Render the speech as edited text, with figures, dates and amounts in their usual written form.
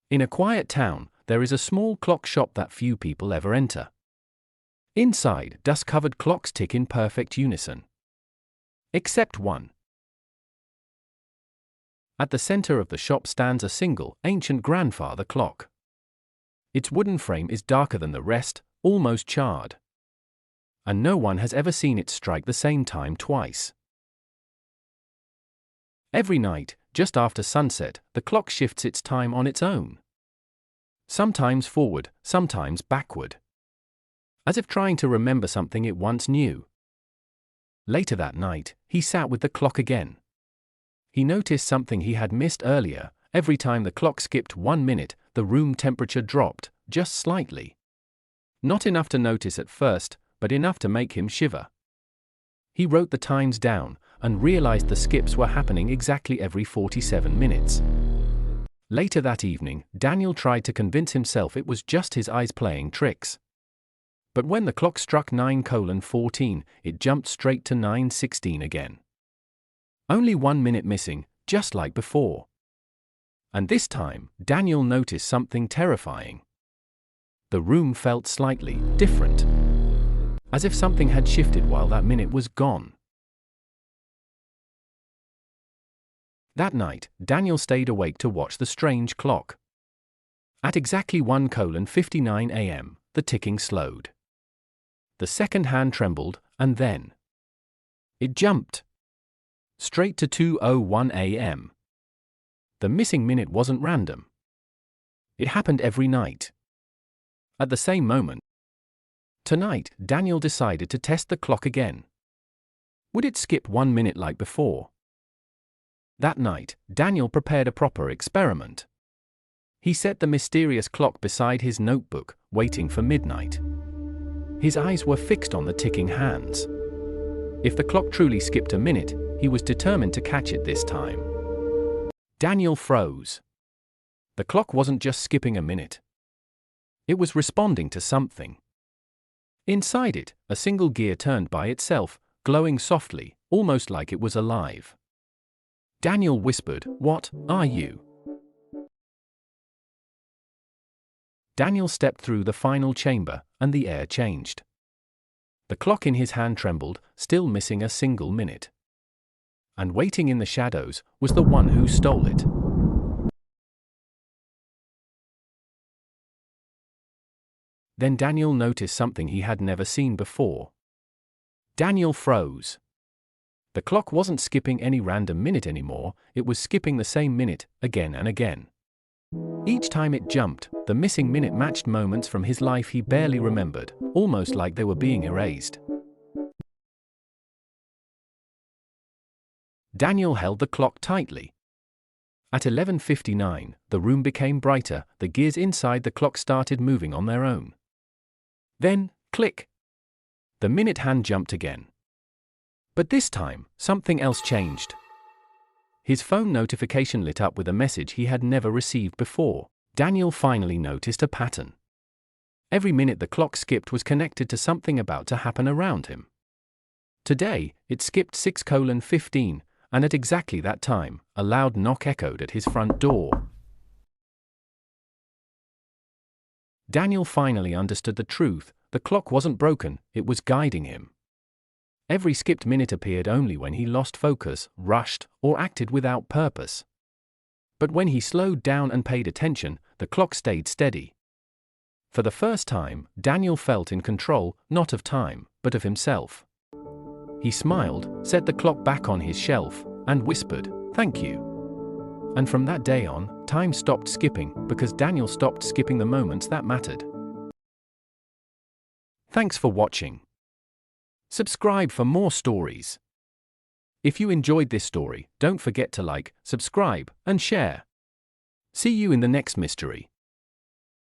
In a quiet town, there is a small clock shop that few people ever enter. Inside, dust-covered clocks tick in perfect unison. Except one. At the center of the shop stands a single, ancient grandfather clock. Its wooden frame is darker than the rest, almost charred. And no one has ever seen it strike the same time twice. Every night, just after sunset, the clock shifts its time on its own. Sometimes forward, sometimes backward. As if trying to remember something it once knew. Later that night, he sat with the clock again. He noticed something he had missed earlier. Every time the clock skipped 1 minute, the room temperature dropped, just slightly. Not enough to notice at first, but enough to make him shiver. He wrote the times down, and realized the skips were happening exactly every 47 minutes. Later that evening, Daniel tried to convince himself it was just his eyes playing tricks. But when the clock struck 9:14, it jumped straight to 9:16 again. Only 1 minute missing, just like before. And this time, Daniel noticed something terrifying. The room felt slightly different. As if something had shifted while that minute was gone. That night, Daniel stayed awake to watch the strange clock. At exactly 1:59 a.m., the ticking slowed. The second hand trembled, and then it jumped. Straight to 2:01 a.m. The missing minute wasn't random. It happened every night. At the same moment. Tonight, Daniel decided to test the clock again. Would it skip 1 minute like before? That night, Daniel prepared a proper experiment. He set the mysterious clock beside his notebook, waiting for midnight. His eyes were fixed on the ticking hands. If the clock truly skipped a minute, he was determined to catch it this time. Daniel froze. The clock wasn't just skipping a minute. It was responding to something. Inside it, a single gear turned by itself, glowing softly, almost like it was alive. Daniel whispered, "What are you?" Daniel stepped through the final chamber, and the air changed. The clock in his hand trembled, still missing a single minute. And waiting in the shadows was the one who stole it. Then Daniel noticed something he had never seen before. Daniel froze. The clock wasn't skipping any random minute anymore, it was skipping the same minute, again and again. Each time it jumped, the missing minute matched moments from his life he barely remembered, almost like they were being erased. Daniel held the clock tightly. At 11:59, the room became brighter, the gears inside the clock started moving on their own. Then, click! The minute hand jumped again. But this time, something else changed. His phone notification lit up with a message he had never received before. Daniel finally noticed a pattern. Every minute the clock skipped was connected to something about to happen around him. Today, it skipped 6:15, and at exactly that time, a loud knock echoed at his front door. Daniel finally understood the truth. The clock wasn't broken, it was guiding him. Every skipped minute appeared only when he lost focus, rushed, or acted without purpose. But when he slowed down and paid attention, the clock stayed steady. For the first time, Daniel felt in control, not of time, but of himself. He smiled, set the clock back on his shelf, and whispered, "Thank you." And from that day on, time stopped skipping, because Daniel stopped skipping the moments that mattered. Thanks for watching. Subscribe for more stories. If you enjoyed this story, don't forget to like, subscribe, and share. See you in the next mystery.